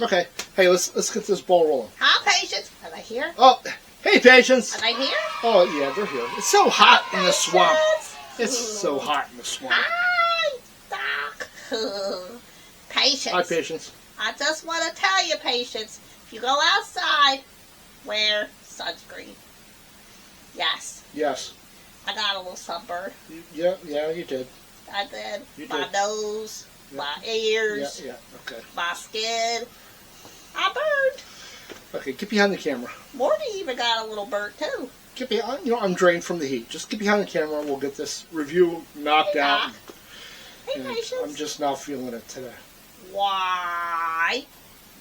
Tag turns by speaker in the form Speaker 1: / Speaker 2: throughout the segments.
Speaker 1: Okay. Hey, let's get this ball rolling.
Speaker 2: Hi, Patience. Are they here?
Speaker 1: Oh, hey, Patience.
Speaker 2: Are they here?
Speaker 1: Oh, yeah, they're here. It's so hot in the swamp.
Speaker 2: Patience.
Speaker 1: It's so hot in the swamp.
Speaker 2: Hi, Doc. Patience.
Speaker 1: Hi, Patience.
Speaker 2: I just want to tell you, Patience, if you go outside, wear sunscreen. Yes.
Speaker 1: Yes.
Speaker 2: I got a little sunburn.
Speaker 1: Yeah, you did.
Speaker 2: I did.
Speaker 1: You
Speaker 2: my
Speaker 1: did.
Speaker 2: nose, my ears,
Speaker 1: okay.
Speaker 2: my skin. I burned.
Speaker 1: Okay, get behind the camera.
Speaker 2: Morty even got a little burnt too.
Speaker 1: Get behind, I'm drained from the heat. Just get behind the camera. We'll get this review knocked out.
Speaker 2: Hey, Patience.
Speaker 1: I'm just not feeling it today.
Speaker 2: Why?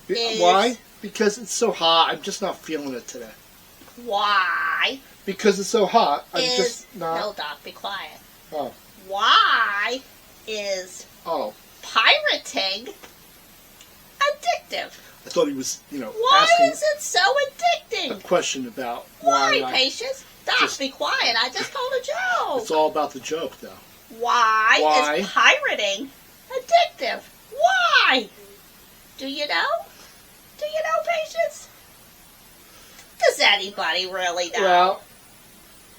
Speaker 1: Why? Because it's so hot. I'm just not feeling it today.
Speaker 2: Why?
Speaker 1: Because it's so hot. I'm just not.
Speaker 2: No, Doc, be quiet.
Speaker 1: Oh.
Speaker 2: Why is pirating addictive?
Speaker 1: I thought he was,
Speaker 2: Why
Speaker 1: asking
Speaker 2: is it so addicting?
Speaker 1: a question about
Speaker 2: Why,
Speaker 1: why.
Speaker 2: Patience? Doc, be quiet. I just told a joke.
Speaker 1: It's all about the joke, though.
Speaker 2: Why is pirating addictive? Why? Do you know? Do you know, Patience? Does anybody really know?
Speaker 1: Well,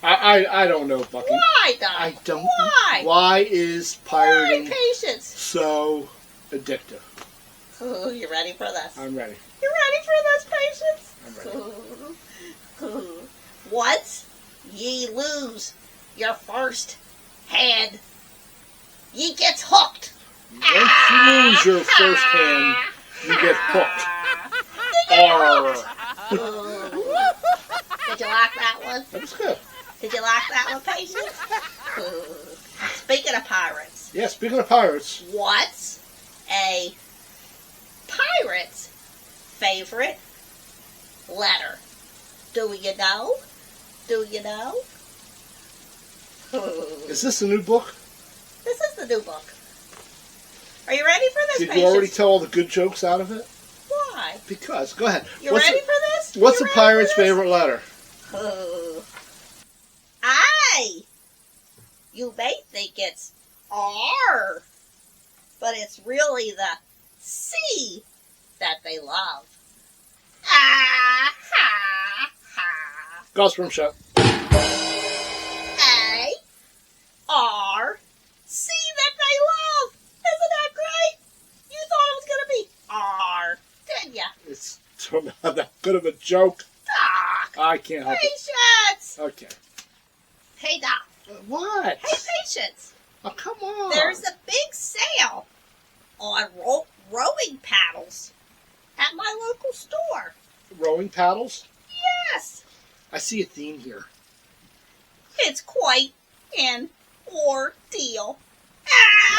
Speaker 1: I don't know, Bucky.
Speaker 2: Why, Doc?
Speaker 1: I don't.
Speaker 2: Why?
Speaker 1: Why is pirating
Speaker 2: Patience?
Speaker 1: so addictive?
Speaker 2: Oh, you ready for this?
Speaker 1: I'm ready.
Speaker 2: You ready for this, Patience?
Speaker 1: I'm ready.
Speaker 2: Once ye lose your first hand, ye gets hooked.
Speaker 1: Once you lose your first hand, you get hooked.
Speaker 2: Did you like that one?
Speaker 1: That was good.
Speaker 2: Did you like that one, Patience? Speaking of pirates.
Speaker 1: Yeah, speaking of pirates.
Speaker 2: What's a pirate's favorite letter? Do you know? Do you know?
Speaker 1: Is this a new book?
Speaker 2: This is the new book. Are you ready for this,
Speaker 1: Did
Speaker 2: Patience?
Speaker 1: you already tell all the good jokes out of it?
Speaker 2: Why?
Speaker 1: Because. Go ahead.
Speaker 2: You ready for this?
Speaker 1: What's
Speaker 2: You
Speaker 1: a
Speaker 2: ready
Speaker 1: pirate's
Speaker 2: for this?
Speaker 1: favorite letter?
Speaker 2: You may think it's R, but it's really the C that they love. Ah, ha, ha.
Speaker 1: Gosper Show.
Speaker 2: A, R, C that they love. Isn't that great? You thought it was going to be R, didn't ya?
Speaker 1: It's not that good of a joke.
Speaker 2: Doc.
Speaker 1: I can't help it.
Speaker 2: Patience.
Speaker 1: Okay.
Speaker 2: Hey, Doc.
Speaker 1: What?
Speaker 2: Hey, Patience.
Speaker 1: Oh, come on.
Speaker 2: There's a big sale on rowing paddles at my local store.
Speaker 1: Rowing paddles?
Speaker 2: Yes.
Speaker 1: I see a theme here.
Speaker 2: It's quite an ordeal.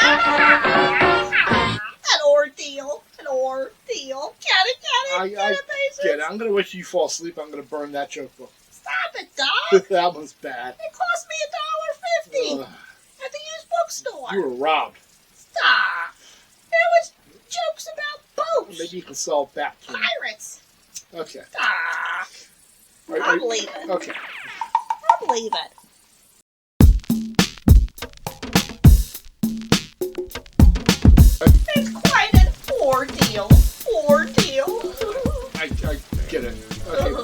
Speaker 2: An ordeal. An ordeal. Get it,
Speaker 1: I
Speaker 2: Patience?
Speaker 1: get it. I'm going to wish you fall asleep. I'm going to burn that joke book.
Speaker 2: Stop it, Doc.
Speaker 1: That one's bad.
Speaker 2: It cost me $1.50 at the used bookstore.
Speaker 1: You were robbed.
Speaker 2: Stop. It was jokes about boats.
Speaker 1: Maybe you can sell it back to me.
Speaker 2: Pirates.
Speaker 1: Okay.
Speaker 2: Doc. I'm leaving.
Speaker 1: Okay.
Speaker 2: I'm leaving. It's quite an ordeal.
Speaker 1: I get it. Okay.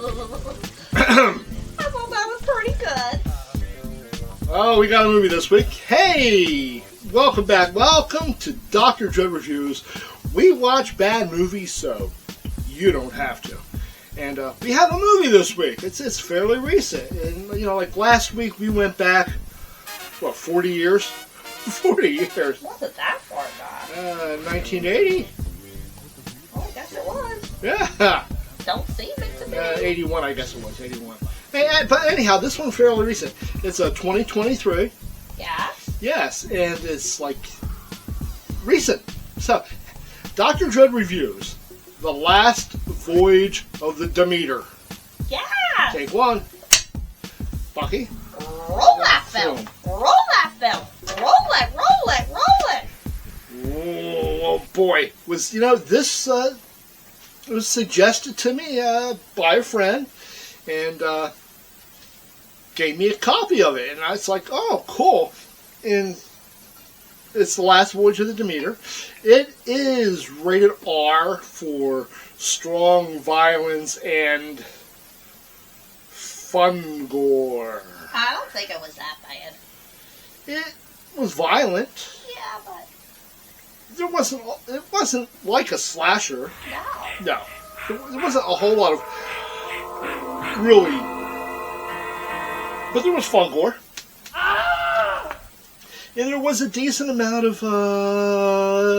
Speaker 2: I thought that was pretty good.
Speaker 1: Oh, we got a movie this week. Hey! Welcome back. Welcome to Dr. Dread Reviews. We watch bad movies so you don't have to. And we have a movie this week. It's fairly recent. And, like last week we went back, 40 years? 40 years.
Speaker 2: Wasn't that far back?
Speaker 1: 1980?
Speaker 2: Oh, I guess it was.
Speaker 1: Yeah.
Speaker 2: Don't seem it to me.
Speaker 1: 81, I guess it was. 81. But anyhow, this one's fairly recent. It's a 2023.
Speaker 2: Yeah?
Speaker 1: Yes, and it's recent. So, Dr. Dread Reviews The Last Voyage of the Demeter.
Speaker 2: Yeah!
Speaker 1: Take one. Bucky?
Speaker 2: Roll that film! Roll that film! Roll it! Roll it! Roll it!
Speaker 1: Oh boy. This was suggested to me by a friend and gave me a copy of it. And I was like, oh, cool. And It's the last voyage of the Demeter. It is rated R for strong violence and fun gore.
Speaker 2: I don't think it was that bad.
Speaker 1: It was violent.
Speaker 2: Yeah, but
Speaker 1: It wasn't like a slasher.
Speaker 2: no.
Speaker 1: No. There wasn't a whole lot of really, but there was fun gore. And there was a decent amount of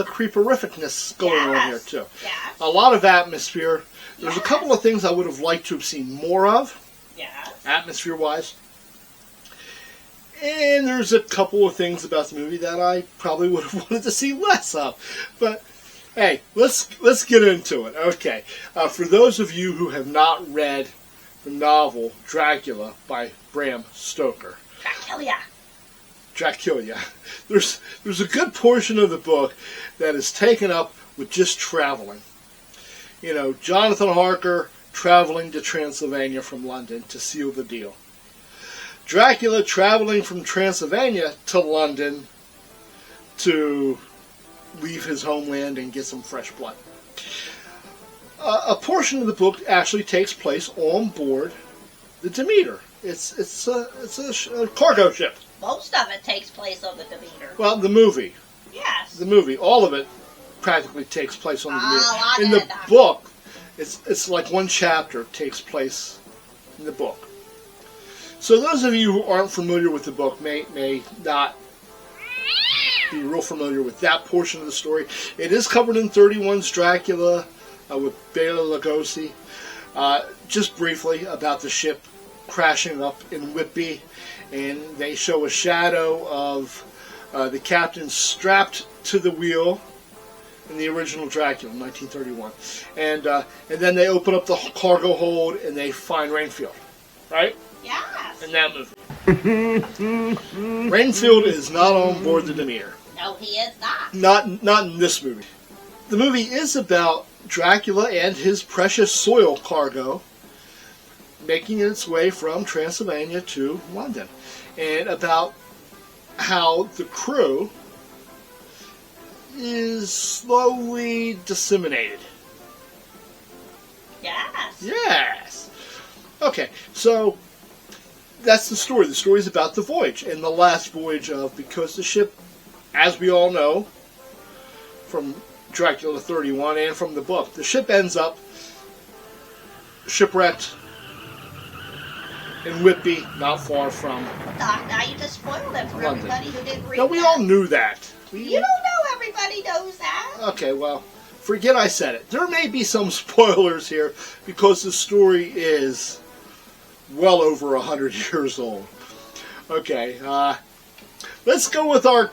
Speaker 1: creeperificness going on here, too.
Speaker 2: Yes.
Speaker 1: A lot of atmosphere. There's a
Speaker 2: Yes.
Speaker 1: couple of things I would have liked to have seen more of,
Speaker 2: Yes.
Speaker 1: atmosphere-wise. And there's a couple of things about the movie that I probably would have wanted to see less of. But, hey, let's get into it. Okay. For those of you who have not read the novel Dracula by Bram Stoker, Dracula. There's a good portion of the book that is taken up with just traveling. You know, Jonathan Harker traveling to Transylvania from London to seal the deal. Dracula traveling from Transylvania to London to leave his homeland and get some fresh blood. A portion of the book actually takes place on board the Demeter. It's a cargo ship.
Speaker 2: Most of it takes place on the Demeter.
Speaker 1: Well, the movie.
Speaker 2: Yes.
Speaker 1: The movie, all of it practically takes place on the Demeter.
Speaker 2: I
Speaker 1: In
Speaker 2: did
Speaker 1: the
Speaker 2: not.
Speaker 1: book, it's like one chapter takes place in the book. So those of you who aren't familiar with the book may not be real familiar with that portion of the story. It is covered in 31's Dracula with Bela Lugosi. Just briefly about the ship crashing up in Whitby, and they show a shadow of the captain strapped to the wheel in the original Dracula in 1931, and then they open up the cargo hold and they find Rainfield, right?
Speaker 2: Yes.
Speaker 1: In that movie. Rainfield is not on board the Demeter.
Speaker 2: No, he is not.
Speaker 1: Not in this movie. The movie is about Dracula and his precious soil cargo making its way from Transylvania to London, and about how the crew is slowly disseminated.
Speaker 2: Yes.
Speaker 1: Yes. Okay, so that's the story. The story is about the voyage, and the last voyage of, because the ship, as we all know, from Dracula 31 and from the book, the ship ends up shipwrecked in Whitby, not far from
Speaker 2: Doc, now you just spoiled it for
Speaker 1: London.
Speaker 2: everybody who didn't read
Speaker 1: No, we
Speaker 2: that.
Speaker 1: all knew that.
Speaker 2: You don't know everybody knows that.
Speaker 1: Okay, well, forget I said it. There may be some spoilers here because the story is well over 100 years old. Okay, let's go with our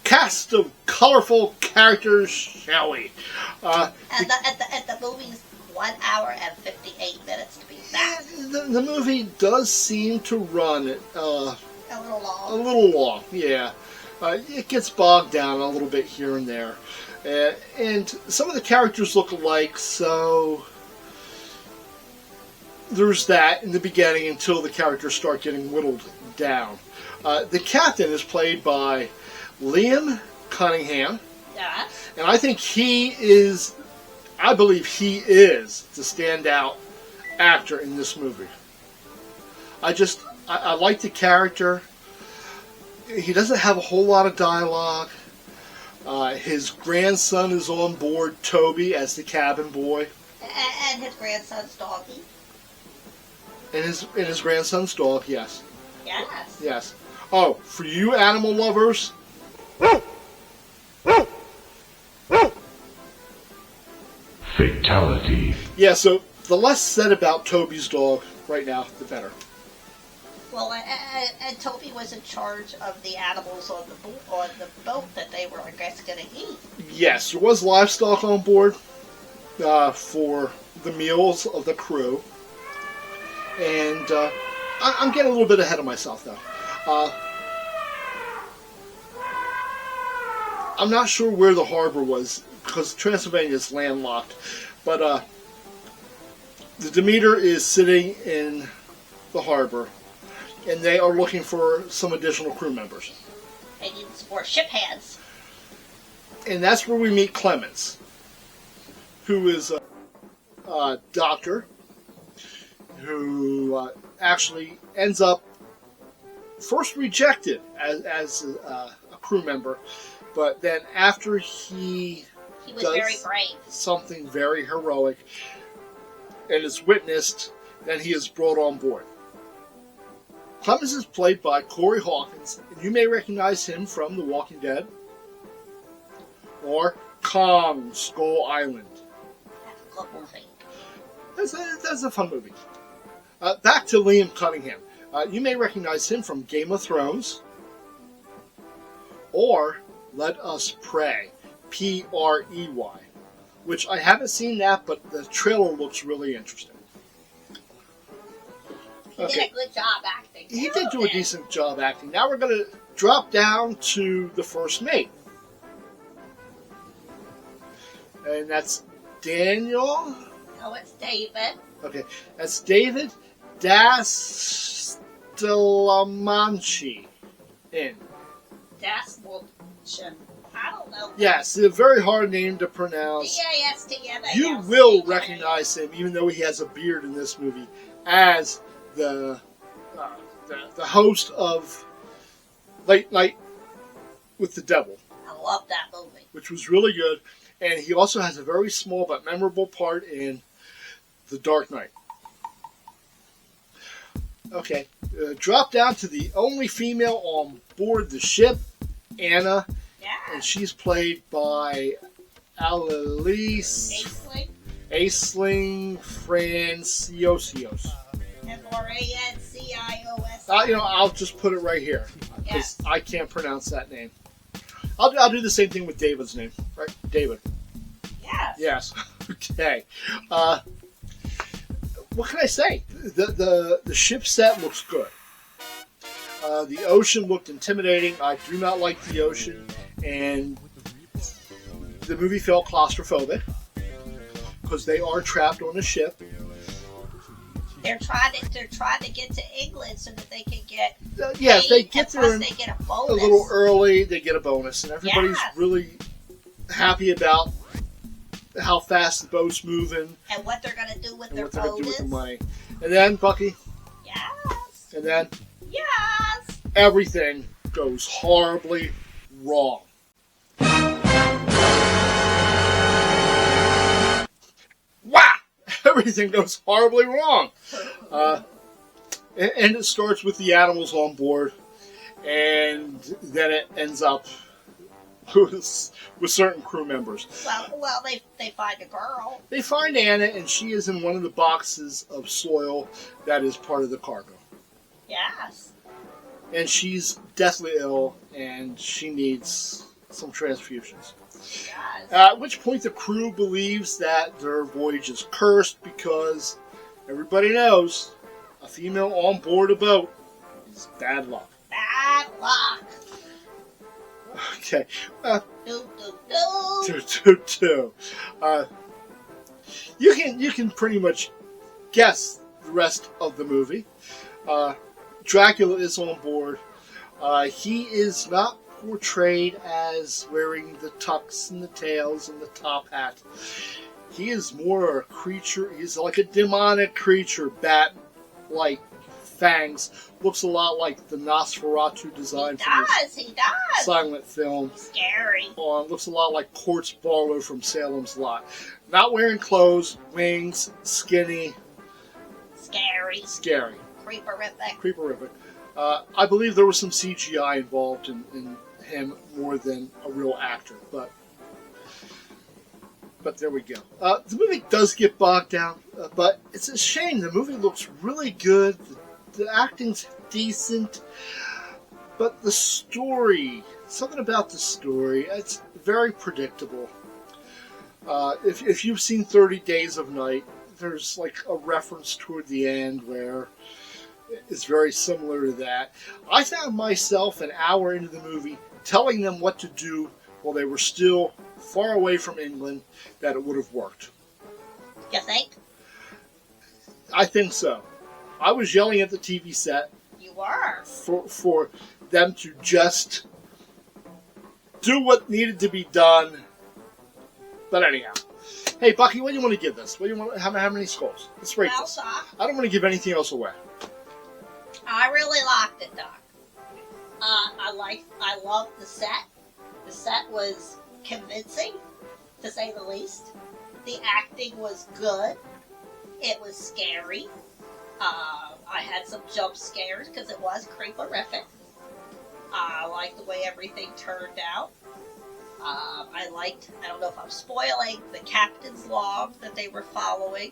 Speaker 1: cast of colorful characters, shall we?
Speaker 2: And the movie's 1 hour and 58 minutes to be exact.
Speaker 1: The movie does seem to run
Speaker 2: A little long.
Speaker 1: a little long, yeah. It gets bogged down a little bit here and there. And some of the characters look alike, so there's that in the beginning until the characters start getting whittled down. The captain is played by Liam Cunningham,
Speaker 2: Yes.
Speaker 1: and I think I believe he is the standout actor in this movie. I like the character. He doesn't have a whole lot of dialogue. His grandson is on board, Toby, as the cabin boy.
Speaker 2: And his grandson's doggy.
Speaker 1: And his grandson's dog, yes.
Speaker 2: Yes.
Speaker 1: Yes. Oh, for you animal lovers,
Speaker 3: Fatality.
Speaker 1: yeah, so the less said about Toby's dog right now, the better.
Speaker 2: Well, and Toby was in charge of the animals on the boat that they were, I guess, going to eat.
Speaker 1: Yes, there was livestock on board for the meals of the crew. And I'm getting a little bit ahead of myself, though. I'm not sure where the harbor was, because Transylvania is landlocked. But the Demeter is sitting in the harbor, and they are looking for some additional crew members.
Speaker 2: They need some more ship hands.
Speaker 1: And that's where we meet Clemens, who is a doctor who actually ends up first rejected as a crew member, but then after he
Speaker 2: was
Speaker 1: does
Speaker 2: very brave.
Speaker 1: something very heroic and is witnessed, then he is brought on board. Clemens is played by Corey Hawkins, and you may recognize him from The Walking Dead or Kong, Skull Island.
Speaker 2: That's a good movie.
Speaker 1: That's a fun movie. Back to Liam Cunningham. You may recognize him from Game of Thrones or Let Us Pray, P-R-E-Y, which I haven't seen that, but the trailer looks really interesting.
Speaker 2: He did a good job acting.
Speaker 1: He did do a decent job acting. Now we're going to drop down to the first mate. And that's Daniel.
Speaker 2: No, it's David.
Speaker 1: Okay, that's David Dastalamanchi.
Speaker 2: Daswolchen. I don't know.
Speaker 1: Yes, a very hard name to pronounce.
Speaker 2: D-A-S-T-M-A-L-C-H.
Speaker 1: You will recognize him, even though he has a beard in this movie, as the host of Late Night with the Devil.
Speaker 2: I love that movie.
Speaker 1: Which was really good. And he also has a very small but memorable part in The Dark Knight. Okay, drop down to the only female on board the ship, Anna.
Speaker 2: Yeah.
Speaker 1: And she's played by Alice Aisling Franciosios.
Speaker 2: F-R-A-N-C-I-O-S.
Speaker 1: I'll just put it right here because I can't pronounce that name. I'll do the same thing with David's name, right? David.
Speaker 2: Yes.
Speaker 1: Yes. Okay. What can I say? The ship set looks good. The ocean looked intimidating. I do not like the ocean, and the movie felt claustrophobic because they are trapped on a ship.
Speaker 2: They're trying to get to England so that they can get.
Speaker 1: Yes, they get there
Speaker 2: they get a bonus.
Speaker 1: a little early. They get a bonus, and everybody's really happy about how fast the boat's moving
Speaker 2: and what they're going to do with their
Speaker 1: what they're going to do with the
Speaker 2: bonus.
Speaker 1: money. And then Bucky.
Speaker 2: Yes.
Speaker 1: And then
Speaker 2: yes.
Speaker 1: everything goes horribly wrong. Wow! Everything goes horribly wrong. And it starts with the animals on board, and then it ends up with certain crew members.
Speaker 2: Well, they find a girl.
Speaker 1: They find Anna, and she is in one of the boxes of soil that is part of the cargo.
Speaker 2: Yes.
Speaker 1: And she's deathly ill, and she needs some transfusions.
Speaker 2: Yes.
Speaker 1: At which point the crew believes that their voyage is cursed because everybody knows a female on board a boat is bad luck.
Speaker 2: Bad luck.
Speaker 1: Okay.
Speaker 2: Do.
Speaker 1: You can pretty much guess the rest of the movie. Dracula is on board. He is not portrayed as wearing the tux and the tails and the top hat. He is more a creature. He's like a demonic creature, bat-like fangs. Looks a lot like the Nosferatu design from
Speaker 2: He does.
Speaker 1: the silent film.
Speaker 2: Scary.
Speaker 1: Looks a lot like Quartz Barlow from Salem's Lot. Not wearing clothes, wings, skinny.
Speaker 2: Scary.
Speaker 1: Creeperific. I believe there was some CGI involved in him more than a real actor, but there we go. The movie does get bogged down, but it's a shame. The movie looks really good. The acting's decent, but the story, something about the story, it's very predictable. If you've seen 30 Days of Night, there's like a reference toward the end where it's very similar to that. I found myself an hour into the movie telling them what to do while they were still far away from England, that it would have worked.
Speaker 2: You think?
Speaker 1: I think so. I was yelling at the TV set.
Speaker 2: You were.
Speaker 1: For them to just do what needed to be done. But anyhow. Hey, Bucky, what do you want to give this? What do you want? How many skulls? Let's rate this.
Speaker 2: Doc,
Speaker 1: I don't want to give anything else away.
Speaker 2: I really liked it, Doc. I loved the set. The set was convincing, to say the least. The acting was good. It was scary. I had some jump scares because it was creeperific. I liked the way everything turned out. I don't know if I'm spoiling, the captain's log that they were following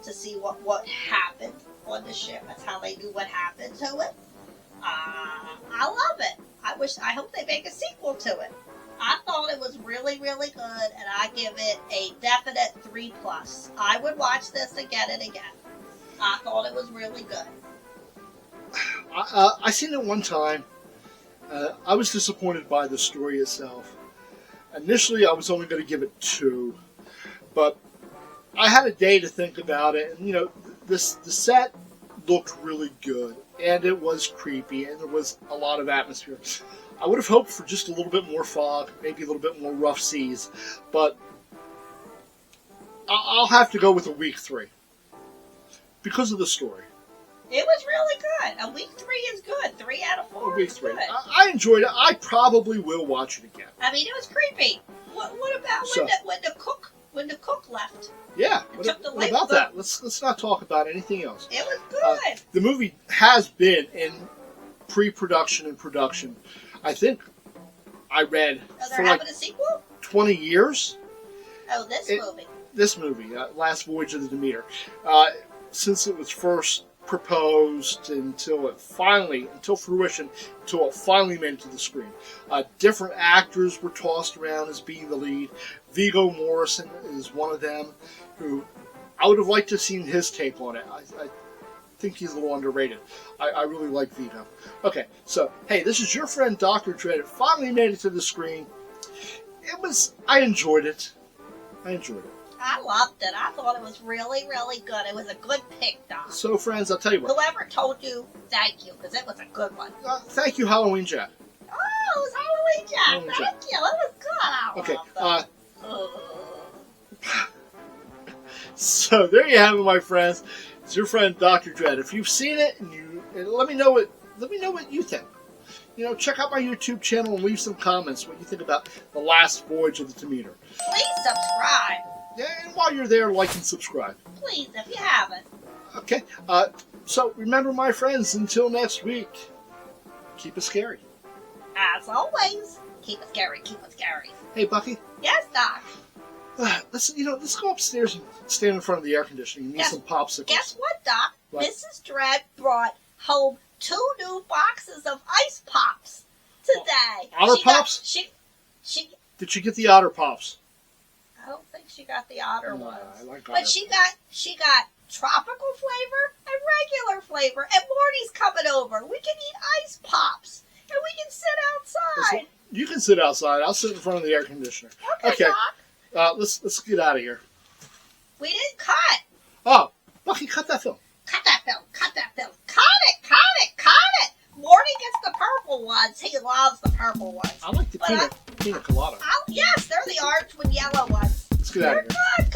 Speaker 2: to see what happened on the ship. That's how they knew what happened to it. I love it. I hope they make a sequel to it. I thought it was really, really good, and I give it a definite 3+. I would watch this again and again. I thought it was really good.
Speaker 1: I seen it one time. I was disappointed by the story itself. Initially, I was only going to give it 2, but I had a day to think about it, and the set looked really good, and it was creepy, and there was a lot of atmosphere. I would have hoped for just a little bit more fog, maybe a little bit more rough seas, but I'll have to go with a week 3 because of the story.
Speaker 2: It was really good. A week 3 is good. 3 out of 4
Speaker 1: Week
Speaker 2: is
Speaker 1: 3.
Speaker 2: good.
Speaker 1: I enjoyed it. I probably will watch it again.
Speaker 2: I mean, it was creepy. What about when the cook left?
Speaker 1: Yeah.
Speaker 2: Took the
Speaker 1: What about
Speaker 2: lifeboat.
Speaker 1: that? Let's not talk about anything else.
Speaker 2: It was good.
Speaker 1: The movie has been in pre-production and production. I think I read
Speaker 2: They're
Speaker 1: for
Speaker 2: having a sequel?
Speaker 1: 20 years.
Speaker 2: Oh, movie.
Speaker 1: This movie, Last Voyage of the Demeter, since it was first proposed until fruition, until it finally made it to the screen. Different actors were tossed around as being the lead. Viggo Morrison is one of them, who I would have liked to have seen his take on it. I think he's a little underrated. I really like Viggo. Okay, so, hey, this is your friend Dr. Dread. It finally made it to the screen. I enjoyed it.
Speaker 2: I loved it. I thought it was really, really good. It was a good pick, Doc.
Speaker 1: So, friends, I'll tell you what.
Speaker 2: Whoever told you, thank you, because it was a good one.
Speaker 1: Thank you, Halloween Jack.
Speaker 2: Oh, it was Halloween Jack.
Speaker 1: Halloween
Speaker 2: Thank you. It was good. I
Speaker 1: Okay,
Speaker 2: loved it.
Speaker 1: so there you have it, my friends. It's your friend Dr. Dread. If you've seen it, and let me know what you think. Check out my YouTube channel and leave some comments what you think about the Last Voyage of the Demeter.
Speaker 2: Please subscribe.
Speaker 1: Yeah, and while you're there, like and subscribe.
Speaker 2: Please, if you haven't.
Speaker 1: Okay. So remember, my friends, until next week, keep it scary.
Speaker 2: As always, keep it scary, keep it scary.
Speaker 1: Hey, Bucky.
Speaker 2: Yes, Doc.
Speaker 1: Let's go upstairs and stand in front of the air conditioning and eat some popsicles.
Speaker 2: Guess what, Doc?
Speaker 1: What?
Speaker 2: Mrs. Dread brought home 2 new boxes of ice pops today.
Speaker 1: Otter Pops?
Speaker 2: She.
Speaker 1: Did she get the Otter Pops?
Speaker 2: I don't think she got the otter
Speaker 1: No,
Speaker 2: ones.
Speaker 1: I like
Speaker 2: but
Speaker 1: Otter
Speaker 2: she got tropical flavor and regular flavor. And Morty's coming over. We can eat ice pops. And we can sit outside.
Speaker 1: You can sit outside. I'll sit in front of the air conditioner.
Speaker 2: Okay. Doc.
Speaker 1: Let's get out of here.
Speaker 2: We didn't cut.
Speaker 1: Oh, Bucky, cut that film.
Speaker 2: Cut that film. Cut that film. Cut it. Cut it. Cut it. Morty gets the purple ones. He loves the purple ones.
Speaker 1: I like the pina colada.
Speaker 2: Yes, they're the orange and yellow ones.
Speaker 1: Let's get out of here.
Speaker 2: They're good.